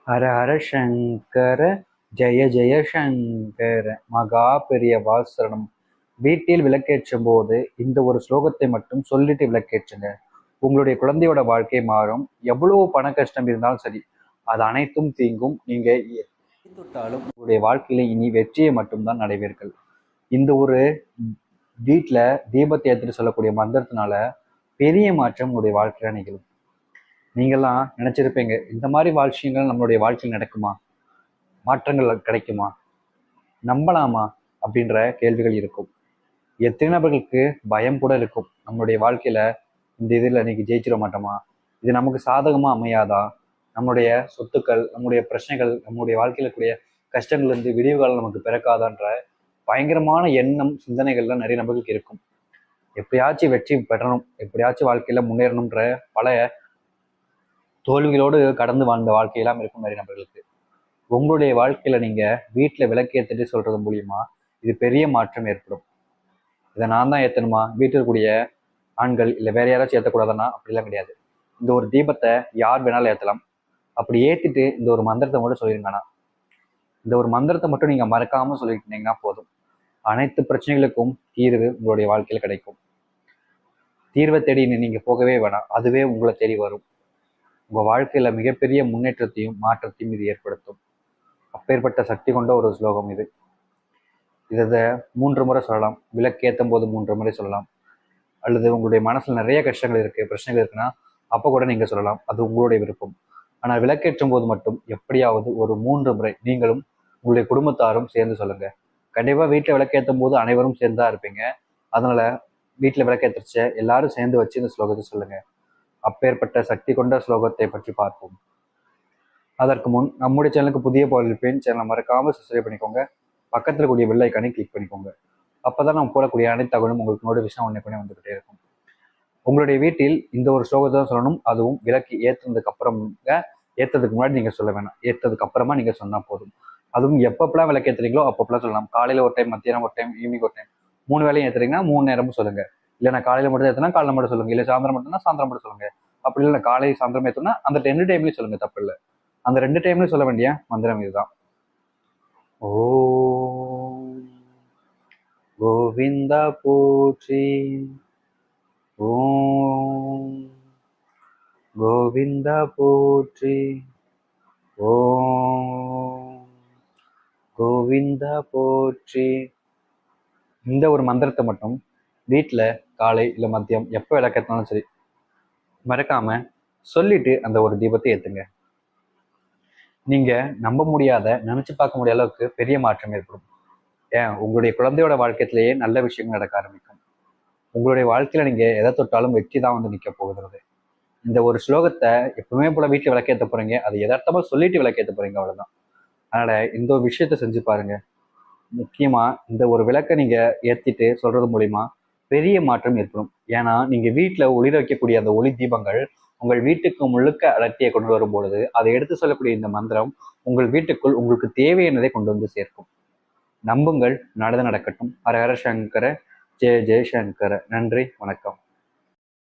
ஹர ஹர சங்கர, ஜெய ஜெய சங்கர, மகா பெரிய வாசரணம். வீட்டில் விளக்கேற்றும் போது இந்த ஒரு ஸ்லோகத்தை மட்டும் சொல்லிட்டு விளக்கேற்றுங்க. உங்களுடைய குழந்தையோட வாழ்க்கை மாறும். எவ்வளவு பண கஷ்டம் இருந்தாலும் சரி, அது அனைத்தும் தீங்கும். நீங்க தொட்டாலும் உங்களுடைய வாழ்க்கையில இனி வெற்றியை மட்டும்தான் அடைவீர்கள். இந்த ஒரு வீட்டில் தீபத்தை ஏற்றுட்டு சொல்லக்கூடிய மந்திரத்தினால பெரிய மாற்றம் உங்களுடைய வாழ்க்கையில நிகழும். நீங்கள்லாம் நினைச்சிருப்பீங்க, இந்த மாதிரி விஷயங்கள் நம்மளுடைய வாழ்க்கையில் நடக்குமா, மாற்றங்கள் கிடைக்குமா, நம்பலாமா அப்படின்ற கேள்விகள் இருக்கும். எத்தனை நபர்களுக்கு பயம் கூட இருக்கும். நம்மளுடைய வாழ்க்கையில இந்த இதில் இன்னைக்கு ஜெயிச்சிட மாட்டோமா, இது நமக்கு சாதகமா அமையாதா, நம்மளுடைய சொத்துக்கள், நம்முடைய பிரச்சனைகள், நம்முடைய வாழ்க்கையில கூடிய கஷ்டங்கள் இருந்து விடிவு காலம் நமக்கு பிறக்காதான்ற பயங்கரமான எண்ணம், சிந்தனைகள்லாம் நிறைய நபர்களுக்கு இருக்கும். எப்படியாச்சும் வெற்றி பெறணும், எப்படியாச்சும் வாழ்க்கையில முன்னேறணுன்ற பல தோல்விகளோடு கடந்து வாழ்ந்த வாழ்க்கையெல்லாம் இருக்கும் நிறைய நபர்களுக்கு. உங்களுடைய வாழ்க்கையில நீங்க வீட்டில் விளக்கேற்றிட்டு சொல்றது மூலியமா இது பெரிய மாற்றம் ஏற்படும். இதை நான் தான் ஏற்றணுமா, வீட்டில் இருக்கக்கூடிய ஆண்கள் இல்லை வேற யாராச்சும் ஏற்றக்கூடாதுன்னா அப்படிலாம் கிடையாது. இந்த ஒரு தீபத்தை யார் வேணாலும் ஏற்றலாம். அப்படி ஏற்றிட்டு இந்த ஒரு மந்திரத்தை மட்டும் சொல்லிருங்கண்ணா, இந்த ஒரு மந்திரத்தை மட்டும் நீங்க மறக்காம சொல்லிட்டீங்கன்னா போதும், அனைத்து பிரச்சனைகளுக்கும் தீர்வு உங்களுடைய வாழ்க்கையில் கிடைக்கும். தீர்வை தேடி நீங்க போகவே வேணாம், அதுவே உங்களை தேடி வரும். உங்க வாழ்க்கையில மிகப்பெரிய முன்னேற்றத்தையும் மாற்றத்தையும் இது ஏற்படுத்தும். அப்பேற்பட்ட சக்தி கொண்ட ஒரு ஸ்லோகம் இது. இதை 3 முறை சொல்லலாம். விளக்கேற்றும் போது 3 முறை சொல்லலாம். அல்லது உங்களுடைய மனசுல நிறைய கஷ்டங்கள் இருக்கு, பிரச்சனைகள் இருக்குன்னா அப்ப கூட நீங்க சொல்லலாம், அது உங்களுடைய விருப்பம். ஆனால் விளக்கேற்றும் போது மட்டும் எப்படியாவது ஒரு 3 முறை நீங்களும் உங்களுடைய குடும்பத்தாரும் சேர்ந்து சொல்லுங்க. கண்டிப்பா வீட்டில் விளக்கேற்றும் போது அனைவரும் சேர்ந்தா இருப்பீங்க. அதனால வீட்டில் விளக்கேற்றிச்ச எல்லாரும் சேர்ந்து வச்சு இந்த ஸ்லோகத்தை சொல்லுங்க. அப்பேற்பட்ட சக்தி கொண்ட ஸ்லோகத்தை பற்றி பார்ப்போம். அதற்கு முன் நம்முடைய சேனலுக்கு புதிய இருப்பேன், சேனலை மறக்காம சப்ஸ்கிரைப் பண்ணிக்கோங்க. பக்கத்தில் கூடிய பெல் ஐக்கானை கிளிக் பண்ணிக்கோங்க. அப்பதான் நம்ம போடக்கூடிய அனைத்து தகவலும் உங்களுக்கு நோட்டிஃபிகேஷன் உடனே வந்துகிட்டே இருக்கும். உங்களுடைய வீட்டில் இந்த ஒரு ஸ்லோகத்தை தான் சொல்லணும். அதுவும் விளக்கு ஏற்றுனதுக்கு அப்புறம், ஏற்றதுக்கு முன்னாடி நீங்க சொல்ல வேணாம், ஏற்றதுக்கு அப்புறமா நீங்க சொன்னா போதும். அதுவும் எப்பப்பெல்லாம் விளக்கு ஏற்றுறீங்களோ அப்பப்பெல்லாம் சொல்லலாம். காலையில ஒரு டைம், மத்தியானம் ஒரு டைம், ஈவினிங் ஒரு டைம், 3 வேலையும் ஏற்றுறீங்கன்னா 3 நேரமும் சொல்லுங்க. இல்லை நான் காலையில மட்டும் ஏற்றினா காலையில் மட்டும் சொல்லுங்க, இல்லை சாயந்தரம் மட்டும்னா சாயந்தரம் மட்டும் சொல்லுங்க. அப்படி இல்லை காலை சாயந்தரம் ஏற்றோம்னா அந்த 2 டைம்லையும் சொல்லுங்க, தப்பு இல்லை. அந்த 2 டைம்லையும் சொல்ல வேண்டிய மந்திரம் இதுதான். ஓம் கோவிந்தா போற்றி, ஓம் கோவிந்தா போற்றி, ஓம் கோவிந்தா போற்றி. இந்த ஒரு மந்திரத்தை மட்டும் வீட்டில் காலை இல்லை மதியம் எப்போ விளக்கேற்றினாலும் சரி மறக்காம சொல்லிட்டு அந்த ஒரு தீபத்தை ஏற்றுங்க. நீங்க நம்ப முடியாத, நினைச்சு பார்க்க முடியாத அளவுக்கு பெரிய மாற்றம் ஏற்படும். உங்களுடைய குழந்தையோட வாழ்க்கையிலேயே நல்ல விஷயங்கள் நடக்க ஆரம்பிக்கும். உங்களுடைய வாழ்க்கையில நீங்க எதை தொட்டாலும் வெற்றி தான் வந்து நிற்க போகிறது. இந்த ஒரு ஸ்லோகத்தை எப்பவுமே போல வீட்டில் விளக்கேற்ற போறீங்க, அதை யதார்த்தமா சொல்லிட்டு விளக்கேற்ற போறீங்க, அவ்வளவுதான். அதனால இந்த ஒரு விஷயத்த செஞ்சு பாருங்க. முக்கியமா இந்த ஒரு விளக்கை நீங்க ஏற்றிட்டு சொல்றது மூலியமா பெரிய மாற்றம் ஏற்படும். ஏன்னா நீங்க வீட்டுல ஒளிர வைக்கக்கூடிய அந்த ஒளி தீபங்கள் உங்கள் வீட்டுக்கு முழுக்க அடர்த்தியை கொண்டு வரும் பொழுது அதை எடுத்து சொல்லக்கூடிய இந்த மந்திரம் உங்கள் வீட்டுக்குள் உங்களுக்கு தேவையானதை கொண்டு வந்து சேர்க்கும். நம்புங்கள், நடந்து நடக்கட்டும். ஹர ஹர சங்கர, ஜெய ஜெய சங்கர. நன்றி, வணக்கம்.